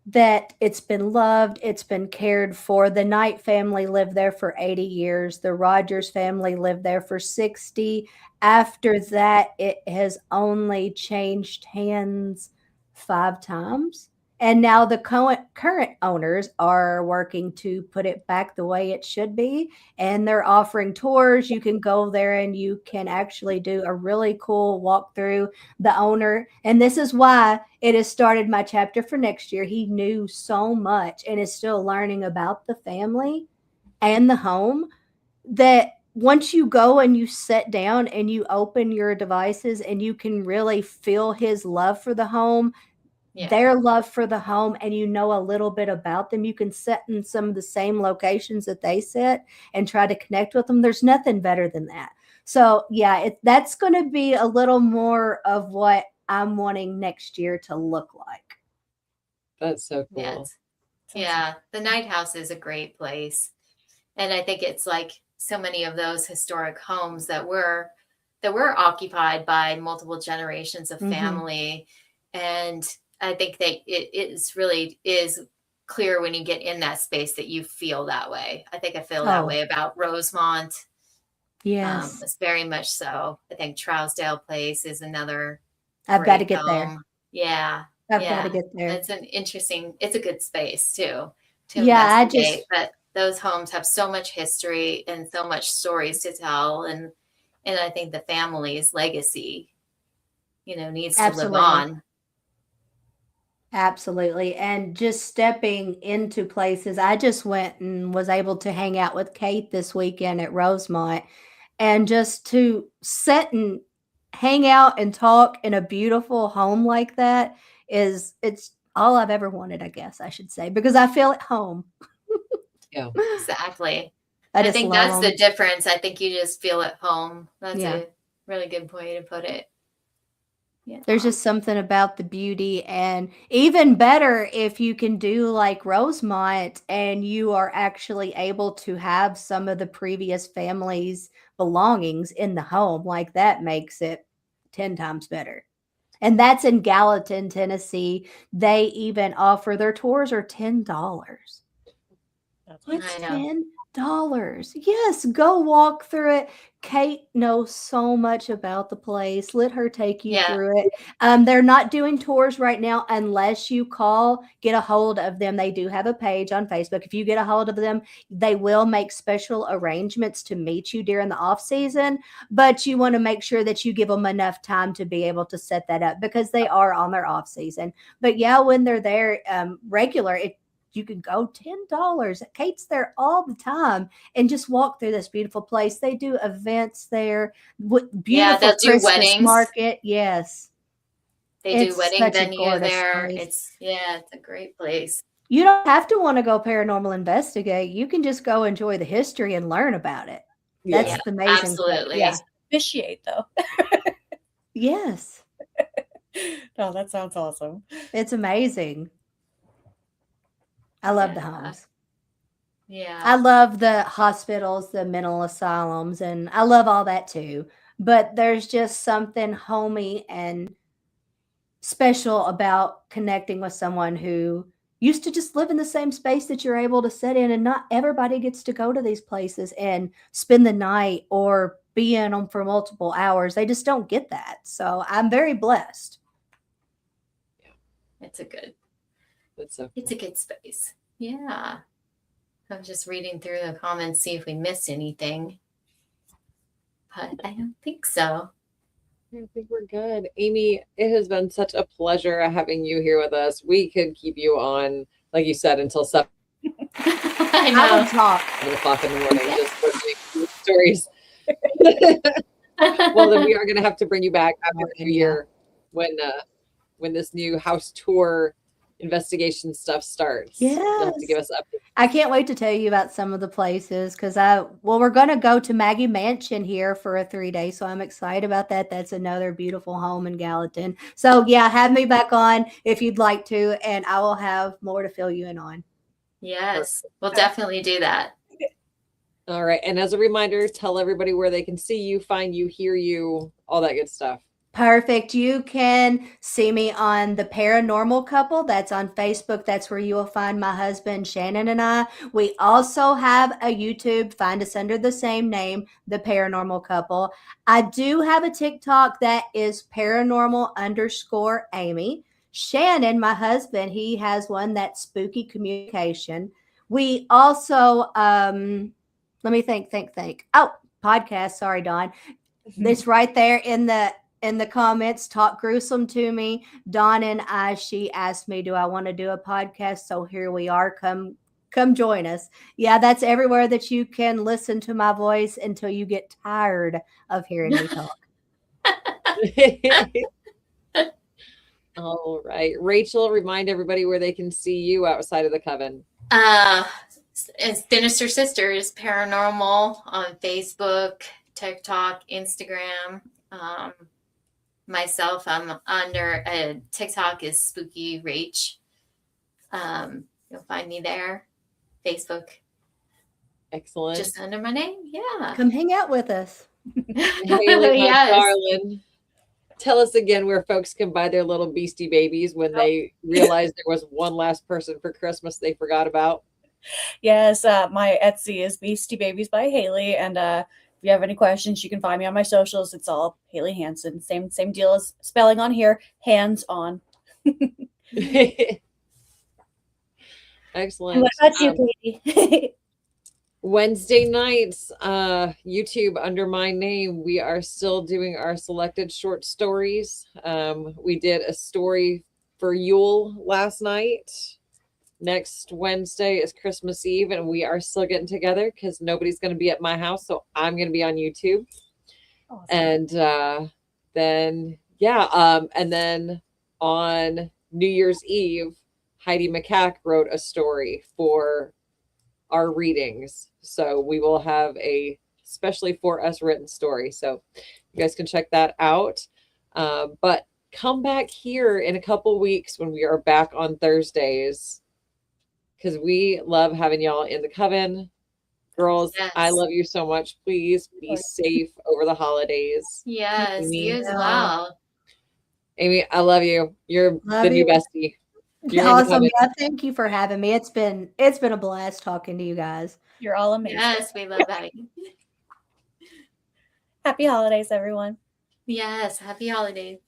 that it's been loved, it's been cared for. The Knight family lived there for 80 years. The Rogers family lived there for 60. After that, it has only changed hands 5 times. And now the current owners are working to put it back the way it should be. And they're offering tours. You can go there and you can actually do a really cool walkthrough. The owner, and this is why it has started my chapter for next year. He knew so much and is still learning about the family and the home that once you go and you sit down and you open your devices and you can really feel his love for the home, Yeah. their love for the home, and you know a little bit about them. You can sit in some of the same locations that they sit and try to connect with them. There's nothing better than that. So yeah, that's going to be a little more of what I'm wanting next year to look like. That's so Yeah. cool. Yeah. The Night House is a great place. And I think it's like so many of those historic homes that were occupied by multiple generations of Mhm. family. And I think that it is really is clear when you get in that space that you feel that way. I think I feel that Oh. way about Rosemont. Yes. It's very much so. I think Trousdale Place is another I've got to great get there. home. Yeah. I've got to get there. It's a good space too to Yeah, investigate. But those homes have so much history and so much stories to tell. And I think the family's legacy, needs to live Absolutely. on. Absolutely. And just stepping into places, I just went and was able to hang out with Kate this weekend at Rosemont, and just to sit and hang out and talk in a beautiful home like that it's all I've ever wanted, I guess I should say, because I feel at home. Yeah. Exactly. I I just think love that's them. the difference. I think you just feel at home. That's Yeah. a really good way to put it. Yeah. There's just something about the beauty, and even better if you can do like Rosemont and you are actually able to have some of the previous family's belongings in the home. Like that makes it 10 times better. And that's in Gallatin, Tennessee. They even offer their tours are $10. What's I know. $10? Yes, go walk through it. Kate knows so much about the place. Let her take you Yeah. through it. They're not doing tours right now unless you get a hold of them. They do have a page on Facebook. If you get a hold of them, they will make special arrangements to meet you during the off season, but you want to make sure that you give them enough time to be able to set that up because they are on their off season. But yeah, when they're there regular, you can go $10. Kate's there all the time and just walk through this beautiful place. They do events there. Beautiful they'll do Christmas weddings. market. Yes. They do It's wedding such a venue gorgeous there. place. It's a great place. You don't have to want to go paranormal investigate. You can just go enjoy the history and learn about it. That's Yeah, the amazing part. absolutely. Yeah. Officiate though. Yes. Oh, that sounds awesome. It's amazing. I love the Yeah. homes. Yeah. I love the hospitals, the mental asylums, and I love all that too. But there's just something homey and special about connecting with someone who used to just live in the same space that you're able to sit in. And not everybody gets to go to these places and spend the night or be in them for multiple hours. They just don't get that. So I'm very blessed. It's a good It's a it's a good space. Yeah. I'm just reading through the comments, see if we missed anything. But I don't think so. I think we're good. Amy, it has been such a pleasure having you here with us. We could keep you on, like you said, until 7 I I would know. talk. o'clock in the morning just for these stories. Well, then we are going to have to bring you back after the new Yeah. year when this new house tour investigation stuff starts. You'll have to give us updates. I can't wait to tell you about some of the places because we're going to go to Maggie Mansion here for a 3-day. So I'm excited about that. That's another beautiful home in Gallatin. So yeah, have me back on if you'd like to, and I will have more to fill you in on. Yes, we'll definitely do that. All right. And as a reminder, tell everybody where they can see you, find you, hear you, all that good stuff. Perfect. You can see me on The Paranormal Couple. That's on Facebook. That's where you will find my husband, Shannon, and I. We also have a YouTube. Find us under the same name, The Paranormal Couple. I do have a TikTok that is paranormal_Amy. Shannon, my husband, he has one that's Spooky Communication. We also, let me think. Oh, podcast. Sorry, Dawn. It's right there in the comments. Talk gruesome to me. Dawn and I, she asked me, do I want to do a podcast? So here we are. Come join us. Yeah, that's everywhere that you can listen to my voice until you get tired of hearing me talk. All right. Rachel, remind everybody where they can see you outside of the Coven. It's Sinister Sisters Paranormal on Facebook, TikTok, Instagram. Myself, I'm under TikTok is Spooky Rach. You'll find me there. Facebook, Excellent. just under my name. Yeah. Come hang out with us. Haley, my Yes. darling, tell us again where folks can buy their little beastie babies when they realize there was one last person for Christmas they forgot about. Yes, my Etsy is Beastie Babies by Haley, and if you have any questions, you can find me on my socials. It's all Haley Hansen. Same deal as spelling on here. Hands on. Excellent. And what about you, Katie? Wednesday nights, YouTube under my name, we are still doing our selected short stories. We did a story for Yule last night. Next Wednesday is Christmas Eve, and we are still getting together because nobody's going to be at my house, so I'm going to be on YouTube. Awesome. And then and then on New Year's Eve, Heidi McCack wrote a story for our readings, so we will have a specially for us written story, so you guys can check that out. But come back here in a couple weeks when we are back on Thursdays, because we love having y'all in the Coven. Girls, Yes. I love you so much. Please be safe over the holidays. Yes, Amy. you as well. Amy, I love you. You're Love the new you. bestie. You're in the Awesome. Coven. Yeah, thank you for having me. It's been a blast talking to you guys. You're all amazing. Yes, we love having you. Happy holidays, everyone. Yes, happy holidays.